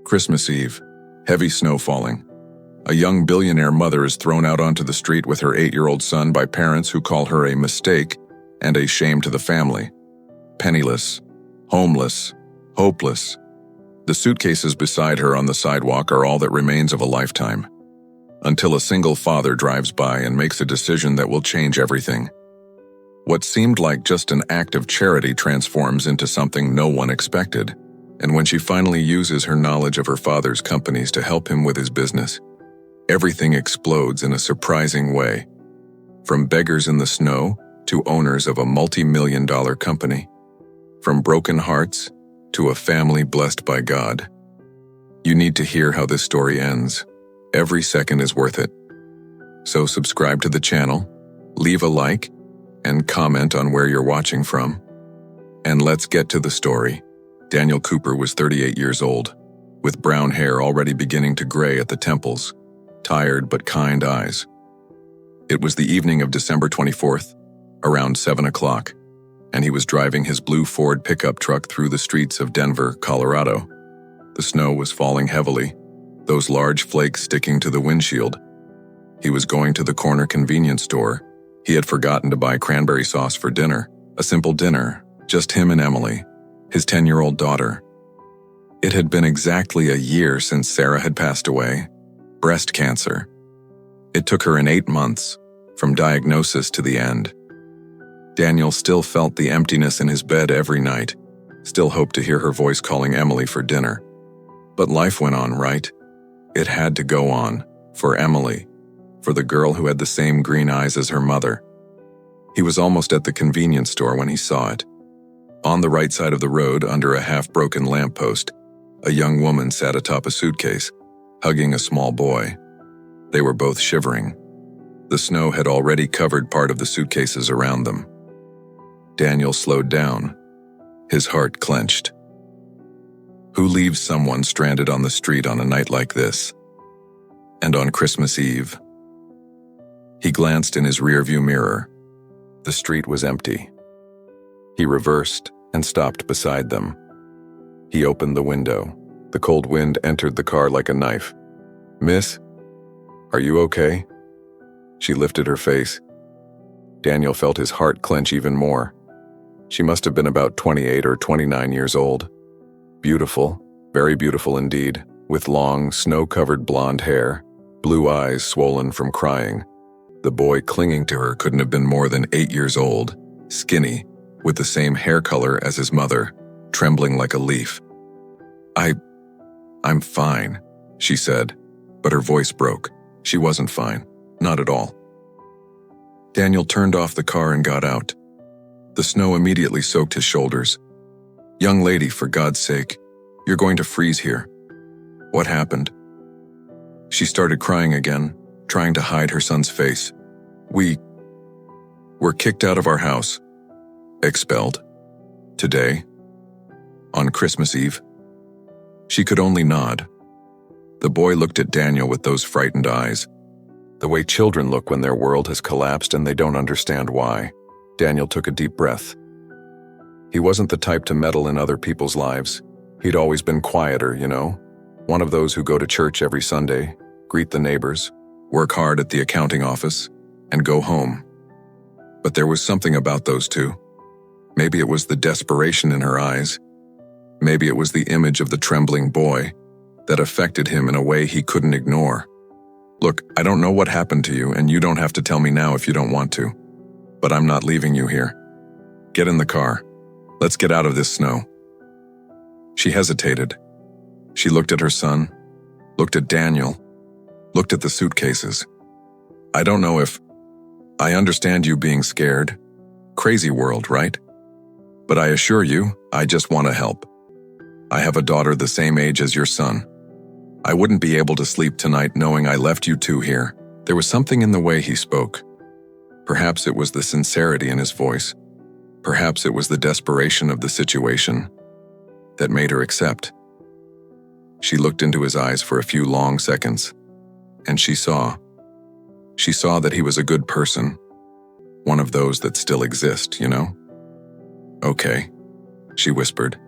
Christmas Eve. Heavy snow falling. A young billionaire mother is thrown out onto the street with her 8-year-old son by parents who call her a mistake and a shame to the family. Penniless, homeless, hopeless. The suitcases beside her on the sidewalk are all that remains of a lifetime. Until a single father drives by and makes a decision that will change everything. What seemed like just an act of charity transforms into something no one expected. And when she finally uses her knowledge of her father's companies to help him with his business, everything explodes in a surprising way. From beggars in the snow to owners of a multi-million-dollar company. From broken hearts to a family blessed by God. You need to hear how this story ends. Every second is worth it. So subscribe to the channel, leave a like, and comment on where you're watching from. And let's get to the story. Daniel Cooper was 38 years old, with brown hair already beginning to gray at the temples, tired but kind eyes. It was the evening of December 24th, around 7 o'clock, and he was driving his blue Ford pickup truck through the streets of Denver, Colorado. The snow was falling heavily, those large flakes sticking to the windshield. He was going to the corner convenience store. He had forgotten to buy cranberry sauce for dinner, a simple dinner, just him and Emily, his 10-year-old daughter. It had been exactly a year since Sarah had passed away, breast cancer. It took her 8 months, from diagnosis to the end. Daniel still felt the emptiness in his bed every night, still hoped to hear her voice calling Emily for dinner. But life went on, right? It had to go on, for Emily, for the girl who had the same green eyes as her mother. He was almost at the convenience store when he saw it. On the right side of the road, under a half-broken lamppost, a young woman sat atop a suitcase, hugging a small boy. They were both shivering. The snow had already covered part of the suitcases around them. Daniel slowed down, his heart clenched. Who leaves someone stranded on the street on a night like this? And on Christmas Eve? He glanced in his rearview mirror. The street was empty. He reversed and stopped beside them. He opened the window. The cold wind entered the car like a knife. "Miss, are you okay?" She lifted her face. Daniel felt his heart clench even more. She must have been about 28 or 29 years old. Beautiful, very beautiful indeed, with long, snow-covered blonde hair, blue eyes swollen from crying. The boy clinging to her couldn't have been more than 8 years old, skinny, with the same hair color as his mother, trembling like a leaf. I'm fine, she said, but her voice broke. She wasn't fine, not at all. Daniel turned off the car and got out. The snow immediately soaked his shoulders. "Young lady, for God's sake, you're going to freeze here. What happened?" She started crying again, trying to hide her son's face. We're kicked out of our house. Expelled. Today. On Christmas Eve. She could only nod. The boy looked at Daniel with those frightened eyes. The way children look when their world has collapsed and they don't understand why. Daniel took a deep breath. He wasn't the type to meddle in other people's lives. He'd always been quieter, you know? One of those who go to church every Sunday, greet the neighbors, work hard at the accounting office, and go home. But there was something about those two. Maybe it was the desperation in her eyes. Maybe it was the image of the trembling boy that affected him in a way he couldn't ignore. "Look, I don't know what happened to you, and you don't have to tell me now if you don't want to. But I'm not leaving you here. Get in the car. Let's get out of this snow." She hesitated. She looked at her son, looked at Daniel, looked at the suitcases. "I don't know if... I understand you being scared. Crazy world, right? But I assure you, I just want to help. I have a daughter the same age as your son. I wouldn't be able to sleep tonight knowing I left you two here." There was something in the way he spoke. Perhaps it was the sincerity in his voice. Perhaps it was the desperation of the situation that made her accept. She looked into his eyes for a few long seconds, and she saw that he was a good person, one of those that still exist, you know? "Okay," she whispered.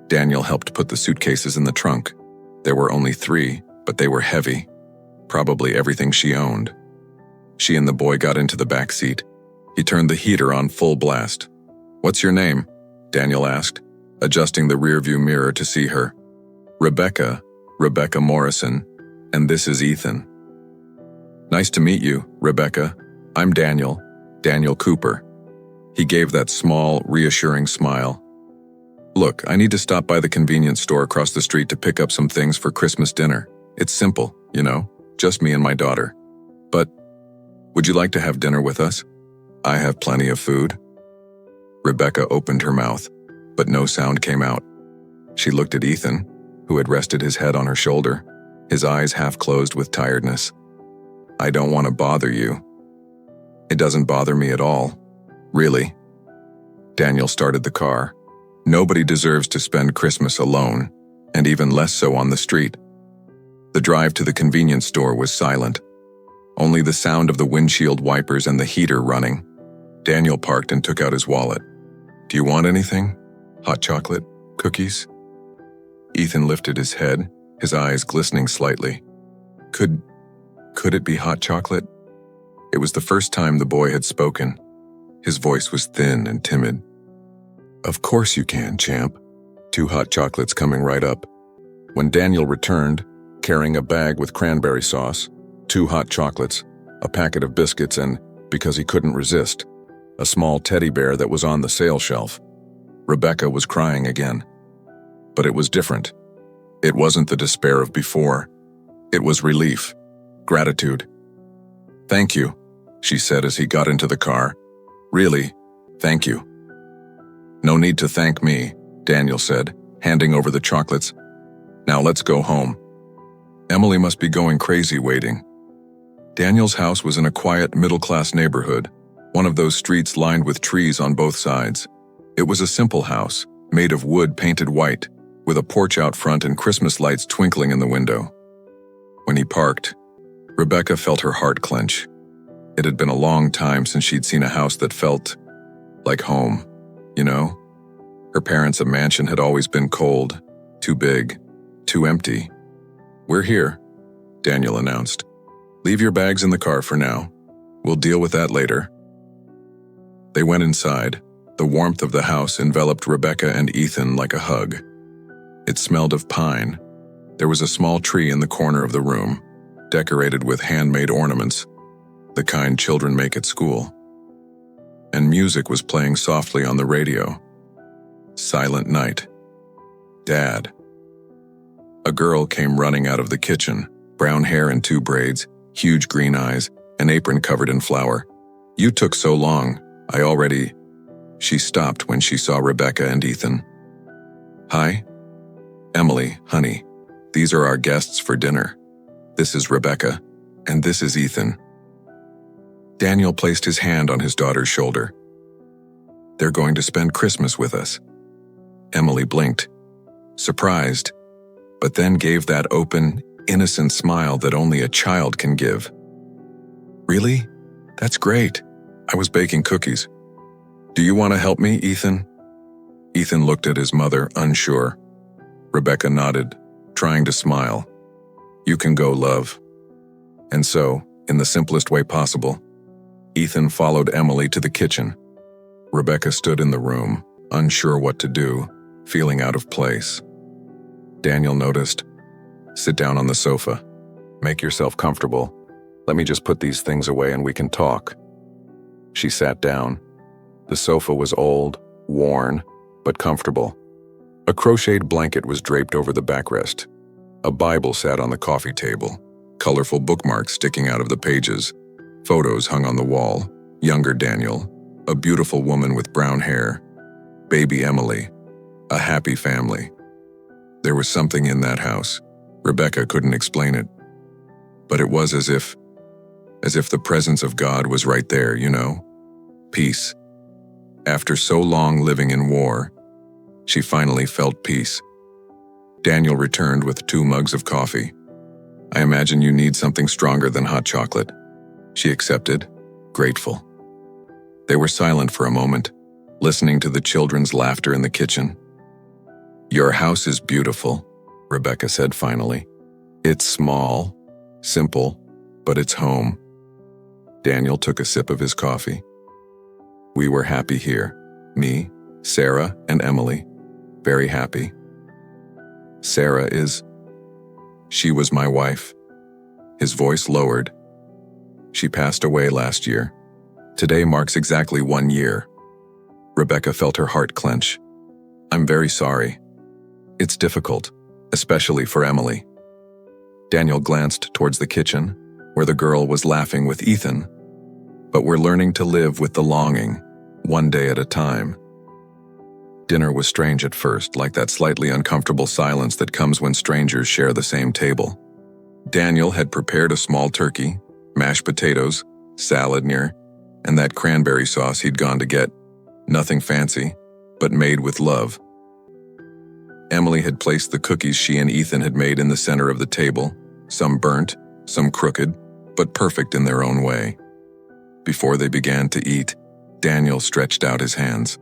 Daniel helped put the suitcases in the trunk. There were only 3, but they were heavy, probably everything she owned. She and the boy got into the back seat. He turned the heater on full blast. "What's your name?" Daniel asked, adjusting the rearview mirror to see her. "Rebecca Morrison, and this is Ethan." "Nice to meet you, Rebecca. I'm Daniel Cooper." He gave that small, reassuring smile. "Look, I need to stop by the convenience store across the street to pick up some things for Christmas dinner. It's simple, just me and my daughter. But would you like to have dinner with us? I have plenty of food." Rebecca opened her mouth, but no sound came out. She looked at Ethan, who had rested his head on her shoulder, his eyes half closed with tiredness. "I don't want to bother you." "It doesn't bother me at all. Really." Daniel started the car. Nobody deserves to spend Christmas alone, and even less so on the street. The drive to the convenience store was silent. Only the sound of the windshield wipers and the heater running. Daniel parked and took out his wallet. "Do you want anything? Hot chocolate? Cookies?" Ethan lifted his head, his eyes glistening slightly. Could it be hot chocolate? It was the first time the boy had spoken. His voice was thin and timid. "Of course you can, champ. 2 hot chocolates coming right up." When Daniel returned, carrying a bag with cranberry sauce, 2 hot chocolates, a packet of biscuits, and, because he couldn't resist, a small teddy bear that was on the sale shelf. Rebecca was crying again. But it was different. It wasn't the despair of before. It was relief, gratitude. "Thank you," she said as he got into the car. "Really, thank you." "No need to thank me," Daniel said, handing over the chocolates. "Now let's go home. Emily must be going crazy waiting." Daniel's house was in a quiet, middle-class neighborhood, one of those streets lined with trees on both sides. It was a simple house, made of wood painted white, with a porch out front and Christmas lights twinkling in the window. When he parked, Rebecca felt her heart clench. It had been a long time since she'd seen a house that felt like home, Her parents' mansion had always been cold, too big, too empty. "We're here," Daniel announced. "Leave your bags in the car for now. We'll deal with that later." They went inside. The warmth of the house enveloped Rebecca and Ethan like a hug. It smelled of pine. There was a small tree in the corner of the room, decorated with handmade ornaments, the kind children make at school. And music was playing softly on the radio. Silent night. "Dad." A girl came running out of the kitchen, brown hair in 2 braids, huge green eyes, an apron covered in flour. "You took so long, I already..." She stopped when she saw Rebecca and Ethan. "Hi. Emily, honey, these are our guests for dinner. This is Rebecca, and this is Ethan." Daniel placed his hand on his daughter's shoulder. "They're going to spend Christmas with us." Emily blinked, surprised, but then gave that open, innocent smile that only a child can give. "Really? That's great. I was baking cookies. Do you want to help me, Ethan?" Ethan looked at his mother, unsure. Rebecca nodded, trying to smile. "You can go, love." And so, in the simplest way possible, Ethan followed Emily to the kitchen. Rebecca stood in the room, unsure what to do, feeling out of place. Daniel noticed. "Sit down on the sofa. Make yourself comfortable. Let me just put these things away and we can talk." She sat down. The sofa was old, worn, but comfortable. A crocheted blanket was draped over the backrest. A Bible sat on the coffee table, colorful bookmarks sticking out of the pages. Photos hung on the wall. Younger Daniel, a beautiful woman with brown hair, baby Emily, a happy family. There was something in that house. Rebecca couldn't explain it. But it was as if the presence of God was right there, Peace. After so long living in war, she finally felt peace. Daniel returned with 2 mugs of coffee. "I imagine you need something stronger than hot chocolate." She accepted, grateful. They were silent for a moment, listening to the children's laughter in the kitchen. "Your house is beautiful," Rebecca said finally. It's small, simple, but it's home. Daniel took a sip of his coffee. We were happy here. Me, Sarah, and Emily. Very happy. Sarah is... She was my wife. His voice lowered. She passed away last year. Today marks exactly 1 year. Rebecca felt her heart clench. I'm very sorry. It's difficult, especially for Emily. Daniel glanced towards the kitchen, where the girl was laughing with Ethan. But we're learning to live with the longing, one day at a time. Dinner was strange at first, like that slightly uncomfortable silence that comes when strangers share the same table. Daniel had prepared a small turkey, mashed potatoes, salad near, and that cranberry sauce he'd gone to get. Nothing fancy, but made with love. Emily had placed the cookies she and Ethan had made in the center of the table, some burnt, some crooked, but perfect in their own way. Before they began to eat, Daniel stretched out his hands.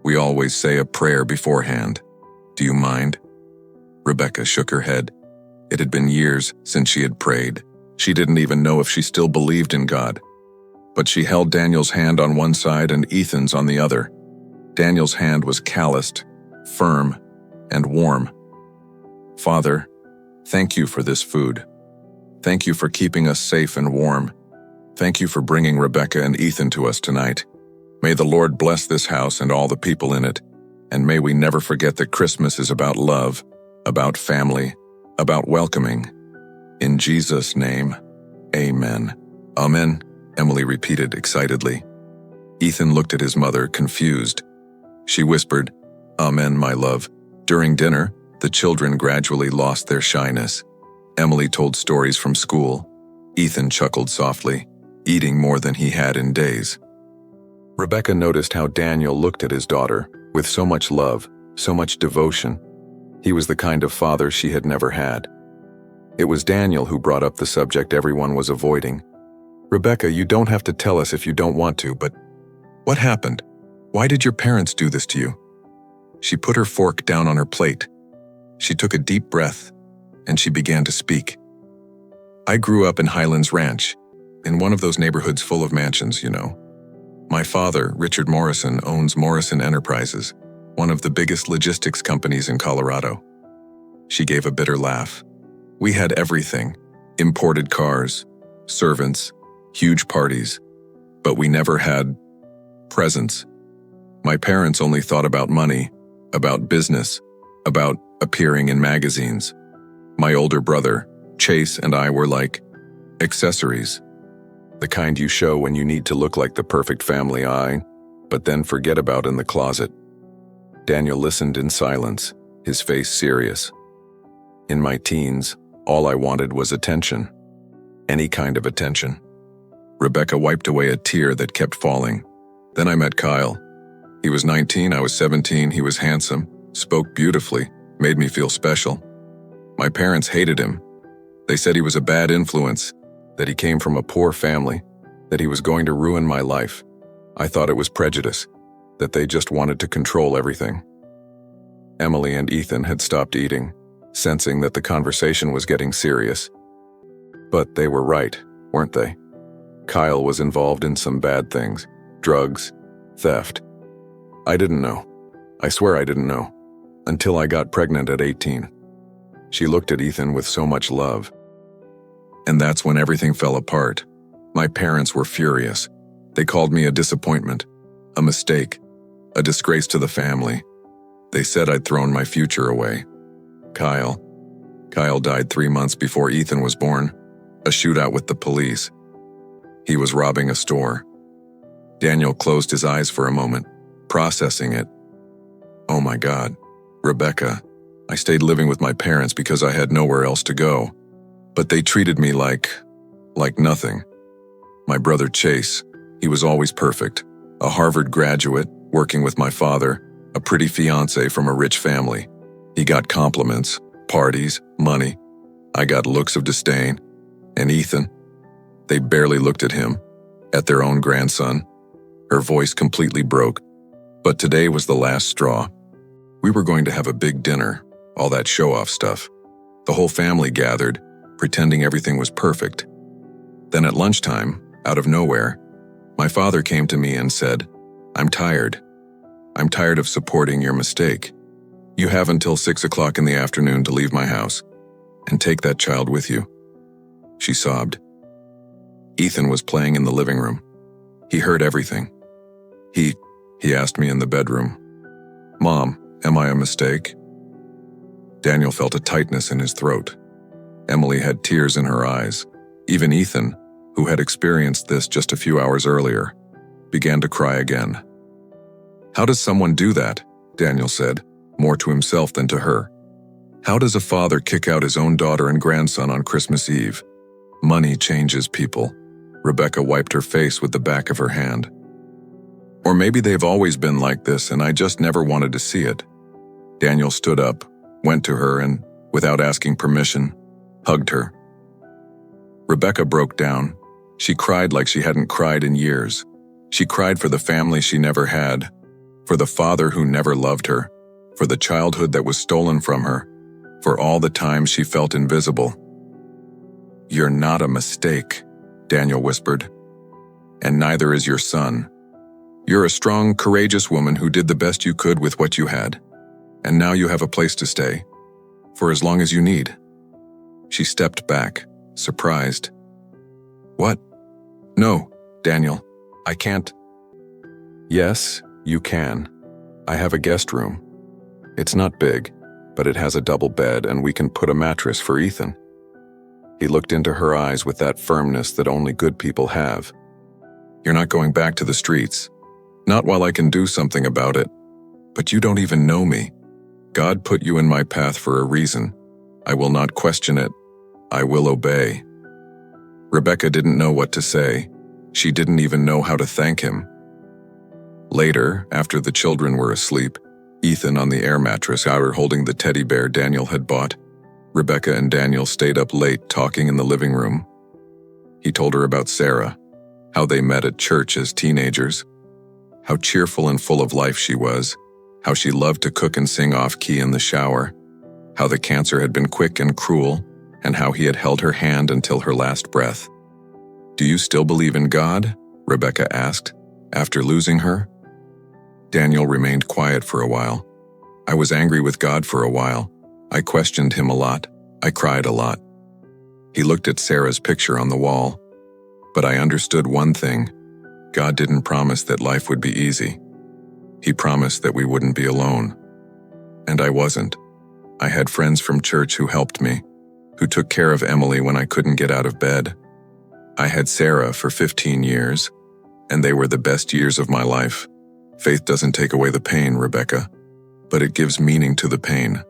We always say a prayer beforehand. Do you mind? Rebecca shook her head. It had been years since she had prayed. She didn't even know if she still believed in God. But she held Daniel's hand on one side and Ethan's on the other. Daniel's hand was calloused, firm, and warm. Father, thank you for this food. Thank you for keeping us safe and warm. Thank you for bringing Rebecca and Ethan to us tonight. May the Lord bless this house and all the people in it, and may we never forget that Christmas is about love, about family, about welcoming. In Jesus' name, amen. Amen, Emily repeated excitedly. Ethan looked at his mother, confused. She whispered, Amen, my love. During dinner, the children gradually lost their shyness. Emily told stories from school. Ethan chuckled softly, eating more than he had in days. Rebecca noticed how Daniel looked at his daughter, with so much love, so much devotion. He was the kind of father she had never had. It was Daniel who brought up the subject everyone was avoiding. Rebecca, you don't have to tell us if you don't want to, but what happened? Why did your parents do this to you? She put her fork down on her plate. She took a deep breath, and she began to speak. I grew up in Highlands Ranch, in one of those neighborhoods full of mansions, you know. My father, Richard Morrison, owns Morrison Enterprises, one of the biggest logistics companies in Colorado. She gave a bitter laugh. We had everything, imported cars, servants, huge parties, but we never had presents. My parents only thought about money, about business, about appearing in magazines. My older brother, Chase, and I were like accessories. The kind you show when you need to look like the perfect family but then forget about in the closet. Daniel listened in silence, his face serious. In my teens, all I wanted was attention. Any kind of attention. Rebecca wiped away a tear that kept falling. Then I met Kyle. He was 19, I was 17, he was handsome, spoke beautifully, made me feel special. My parents hated him. They said he was a bad influence, that he came from a poor family, that he was going to ruin my life. I thought it was prejudice, that they just wanted to control everything. Emily and Ethan had stopped eating, sensing that the conversation was getting serious. But they were right, weren't they? Kyle was involved in some bad things, drugs, theft. I didn't know. I swear I didn't know. Until I got pregnant at 18. She looked at Ethan with so much love. And that's when everything fell apart. My parents were furious. They called me a disappointment, a mistake, a disgrace to the family. They said I'd thrown my future away. Kyle died 3 months before Ethan was born, a shootout with the police. He was robbing a store. Daniel closed his eyes for a moment, processing it. Oh my God, Rebecca, I stayed living with my parents because I had nowhere else to go. But they treated me like nothing. My brother Chase, he was always perfect, a Harvard graduate, working with my father, a pretty fiancé from a rich family. He got compliments, parties, money. I got looks of disdain. And Ethan, they barely looked at him, at their own grandson. Her voice completely broke. But today was the last straw. We were going to have a big dinner, all that show-off stuff. The whole family gathered, pretending everything was perfect. Then at lunchtime, out of nowhere, my father came to me and said, "I'm tired. I'm tired of supporting your mistake. You have until 6 o'clock in the afternoon to leave my house and take that child with you." She sobbed. Ethan was playing in the living room. He heard everything. He asked me in the bedroom, "Mom, am I a mistake?" Daniel felt a tightness in his throat. Emily had tears in her eyes. Even Ethan, who had experienced this just a few hours earlier, began to cry again. "How does someone do that?" Daniel said, more to himself than to her. "How does a father kick out his own daughter and grandson on Christmas Eve? Money changes people." Rebecca wiped her face with the back of her hand. "Or maybe they've always been like this and I just never wanted to see it." Daniel stood up, went to her and, without asking permission, hugged her. Rebecca broke down. She cried like she hadn't cried in years. She cried for the family she never had, for the father who never loved her, for the childhood that was stolen from her, for all the times she felt invisible. "You're not a mistake," Daniel whispered. "And neither is your son. You're a strong, courageous woman who did the best you could with what you had. And now you have a place to stay, for as long as you need." She stepped back, surprised. "What? No, Daniel, I can't." "Yes, you can. I have a guest room. It's not big, but it has a double bed and we can put a mattress for Ethan." He looked into her eyes with that firmness that only good people have. "You're not going back to the streets. Not while I can do something about it. But you don't even know me. God put you in my path for a reason. I will not question it. I will obey." Rebecca didn't know what to say. She didn't even know how to thank him. Later, after the children were asleep, Ethan on the air mattress holding the teddy bear Daniel had bought, Rebecca and Daniel stayed up late talking in the living room. He told her about Sarah, how they met at church as teenagers, how cheerful and full of life she was, how she loved to cook and sing off-key in the shower, how the cancer had been quick and cruel, and how he had held her hand until her last breath. "Do you still believe in God?" Rebecca asked, after losing her. Daniel remained quiet for a while. "I was angry with God for a while. I questioned him a lot. I cried a lot." He looked at Sarah's picture on the wall. "But I understood one thing. God didn't promise that life would be easy. He promised that we wouldn't be alone. And I wasn't. I had friends from church who helped me, who took care of Emily when I couldn't get out of bed. I had Sarah for 15 years, and they were the best years of my life. Faith doesn't take away the pain, Rebecca, but it gives meaning to the pain."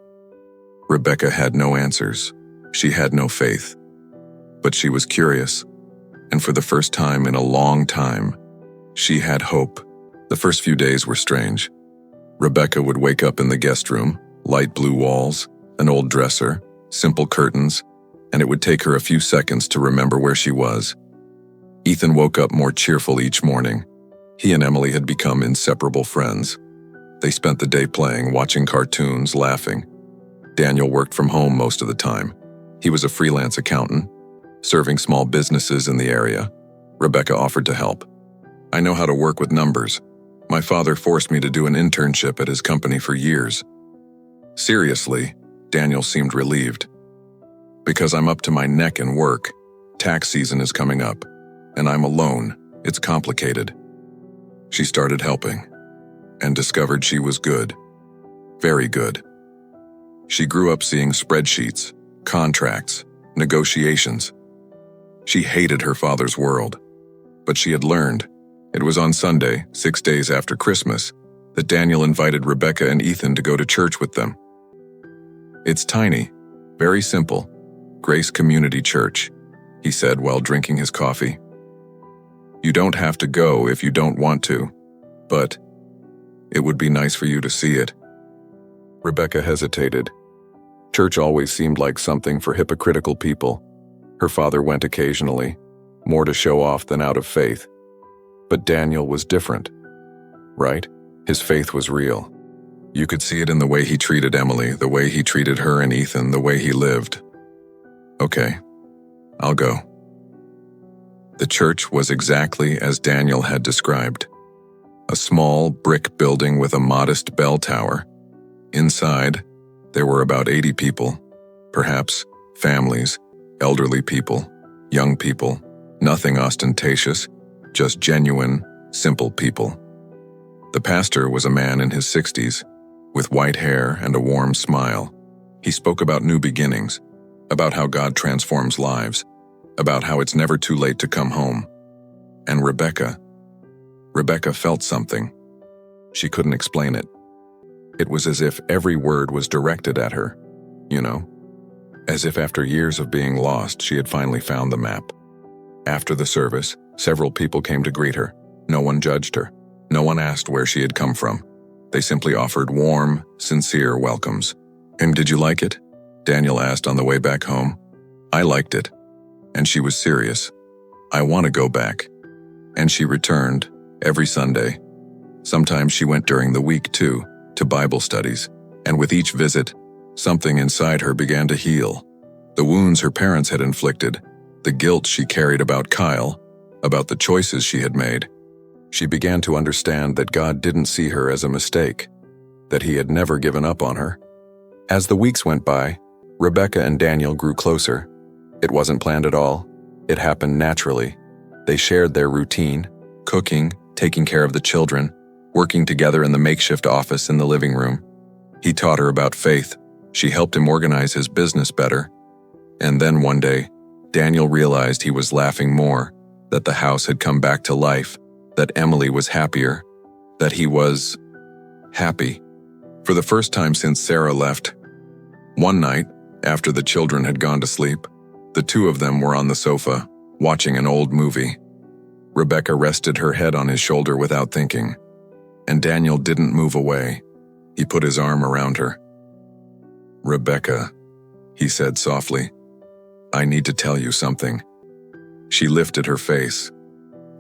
Rebecca had no answers. She had no faith. But she was curious, and for the first time in a long time, she had hope. The first few days were strange. Rebecca would wake up in the guest room, light blue walls, an old dresser, simple curtains, and it would take her a few seconds to remember where she was. Ethan woke up more cheerful each morning. He and Emily had become inseparable friends. They spent the day playing, watching cartoons, laughing. Daniel worked from home most of the time. He was a freelance accountant, serving small businesses in the area. Rebecca offered to help. "I know how to work with numbers. My father forced me to do an internship at his company for years." "Seriously?" Daniel seemed relieved. "Because I'm up to my neck in work. Tax season is coming up, and I'm alone. It's complicated." She started helping, and discovered she was good. Very good. She grew up seeing spreadsheets, contracts, negotiations. She hated her father's world, but she had learned. It was on Sunday, 6 days after Christmas, that Daniel invited Rebecca and Ethan to go to church with them. "It's tiny, very simple, Grace Community Church," he said while drinking his coffee. "You don't have to go if you don't want to, but it would be nice for you to see it." Rebecca hesitated. Church always seemed like something for hypocritical people. Her father went occasionally, more to show off than out of faith. But Daniel was different, right? His faith was real. You could see it in the way he treated Emily, the way he treated her and Ethan, the way he lived. Okay, I'll go. The church was exactly as Daniel had described. A small brick building with a modest bell tower. Inside, there were about 80 people, perhaps families, elderly people, young people, nothing ostentatious, just genuine, simple people. The pastor was a man in his 60s, with white hair and a warm smile. He spoke about new beginnings, about how God transforms lives, about how it's never too late to come home. And Rebecca felt something. She couldn't explain it. It was as if every word was directed at her, as if after years of being lost, she had finally found the map. After the service, several people came to greet her. No one judged her. No one asked where she had come from. They simply offered warm, sincere welcomes. "And did you like it?" Daniel asked on the way back home. "I liked it." And she was serious. "I want to go back." And she returned, every Sunday. Sometimes she went during the week too, to Bible studies, and with each visit, something inside her began to heal. The wounds her parents had inflicted, the guilt she carried about Kyle, about the choices she had made. She began to understand that God didn't see her as a mistake, that He had never given up on her. As the weeks went by, Rebecca and Daniel grew closer. It wasn't planned at all. It happened naturally. They shared their routine, cooking, taking care of the children, working together in the makeshift office in the living room. He taught her about faith. She helped him organize his business better. And then one day, Daniel realized he was laughing more, that the house had come back to life, that Emily was happier, that he was happy. For the first time since Sarah left. One night, after the children had gone to sleep, the two of them were on the sofa, watching an old movie. Rebecca rested her head on his shoulder without thinking, and Daniel didn't move away. He put his arm around her. "Rebecca," he said softly, "I need to tell you something." She lifted her face.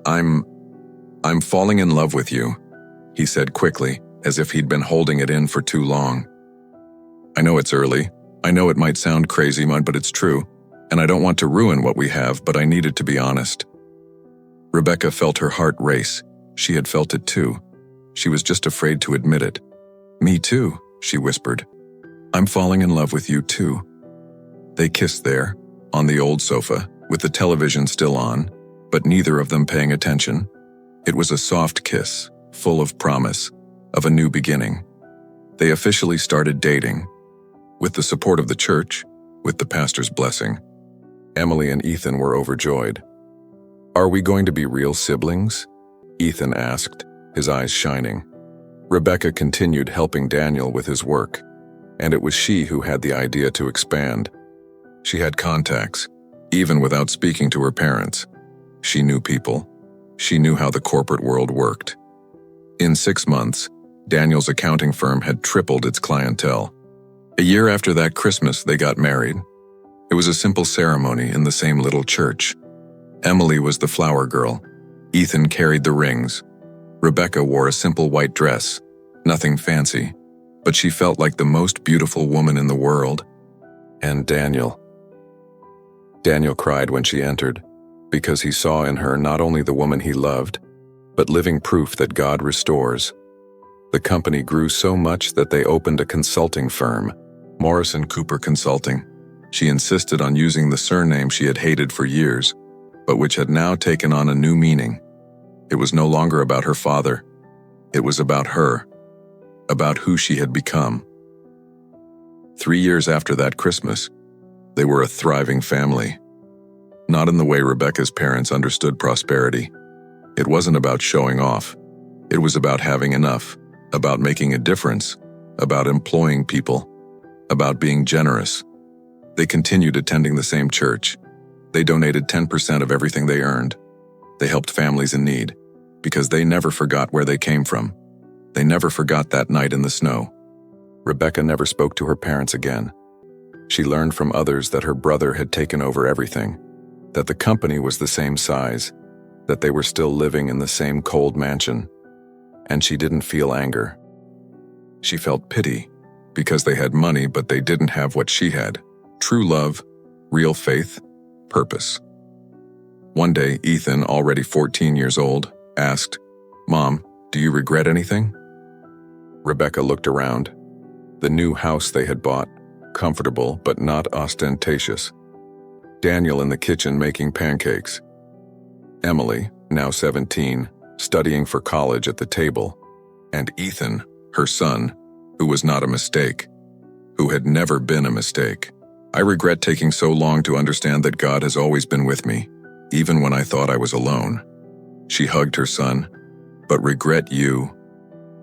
I'm falling in love with you," he said quickly, as if he'd been holding it in for too long. "I know it's early. I know it might sound crazy, but it's true, and I don't want to ruin what we have, but I needed to be honest." Rebecca felt her heart race. She had felt it too. She was just afraid to admit it. "Me too," she whispered. "I'm falling in love with you too." They kissed there, on the old sofa, with the television still on, but neither of them paying attention. It was a soft kiss, full of promise, of a new beginning. They officially started dating, with the support of the church, with the pastor's blessing. Emily and Ethan were overjoyed. "Are we going to be real siblings?" Ethan asked, his eyes shining. Rebecca continued helping Daniel with his work, and it was she who had the idea to expand. She had contacts, even without speaking to her parents. She knew people. She knew how the corporate world worked. In 6 months, Daniel's accounting firm had tripled its clientele. A year after that Christmas, they got married. It was a simple ceremony in the same little church. Emily was the flower girl. Ethan carried the rings. Rebecca wore a simple white dress, nothing fancy, but she felt like the most beautiful woman in the world. And Daniel cried when she entered, because he saw in her not only the woman he loved, but living proof that God restores. The company grew so much that they opened a consulting firm, Morrison Cooper Consulting. She insisted on using the surname she had hated for years, but which had now taken on a new meaning. It was no longer about her father. It was about her, about who she had become. 3 years after that Christmas, they were a thriving family. Not in the way Rebecca's parents understood prosperity. It wasn't about showing off. It was about having enough, about making a difference, about employing people, about being generous. They continued attending the same church. They donated 10% of everything they earned. They helped families in need, because they never forgot where they came from. They never forgot that night in the snow. Rebecca never spoke to her parents again. She learned from others that her brother had taken over everything, that the company was the same size, that they were still living in the same cold mansion, and she didn't feel anger. She felt pity, because they had money but they didn't have what she had: true love, real faith, purpose. One day, Ethan, already 14 years old, asked, "Mom, do you regret anything?" Rebecca looked around. The new house they had bought, comfortable but not ostentatious. Daniel in the kitchen making pancakes. Emily, now 17, studying for college at the table. And Ethan, her son, who was not a mistake, who had never been a mistake. "I regret taking so long to understand that God has always been with me, even when I thought I was alone." She hugged her son. "But regret you?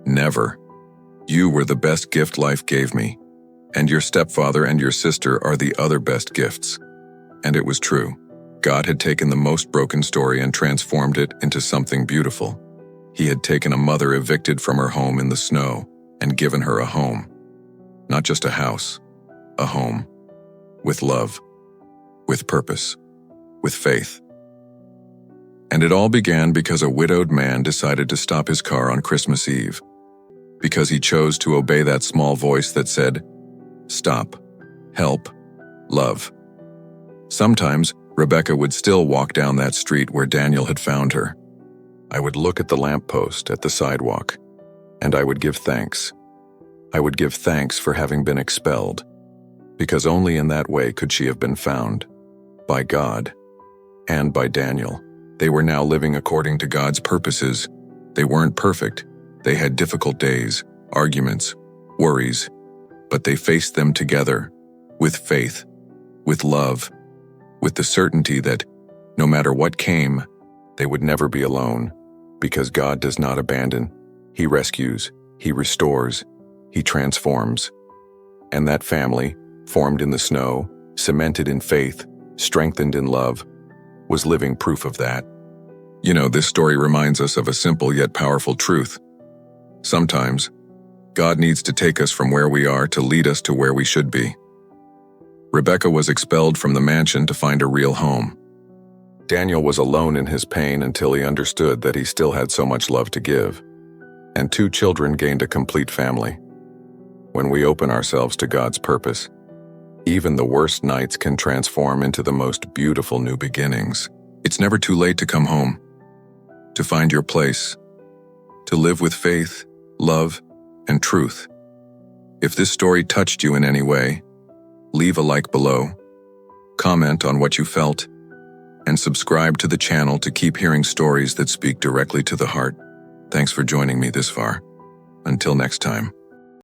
Never. You were the best gift life gave me, and your stepfather and your sister are the other best gifts." And it was true. God had taken the most broken story and transformed it into something beautiful. He had taken a mother evicted from her home in the snow and given her a home. Not just a house, a home. With love, with purpose, with faith. And it all began because a widowed man decided to stop his car on Christmas Eve. Because he chose to obey that small voice that said, "Stop, help, love." Sometimes, Rebecca would still walk down that street where Daniel had found her. I would look at the lamppost at the sidewalk, and I would give thanks. I would give thanks for having been expelled, because only in that way could she have been found, by God and by Daniel. They were now living according to God's purposes. They weren't perfect. They had difficult days, arguments, worries, but they faced them together, with faith, with love, with the certainty that, no matter what came, they would never be alone, because God does not abandon. He rescues, He restores, He transforms. And that family, formed in the snow, cemented in faith, strengthened in love, was living proof of that. You know, this story reminds us of a simple yet powerful truth. Sometimes, God needs to take us from where we are to lead us to where we should be. Rebecca was expelled from the mansion to find a real home. Daniel was alone in his pain until he understood that he still had so much love to give. And 2 children gained a complete family. When we open ourselves to God's purpose, even the worst nights can transform into the most beautiful new beginnings. It's never too late to come home, to find your place, to live with faith, love, and truth. If this story touched you in any way, leave a like below, comment on what you felt, and subscribe to the channel to keep hearing stories that speak directly to the heart. Thanks for joining me this far. Until next time.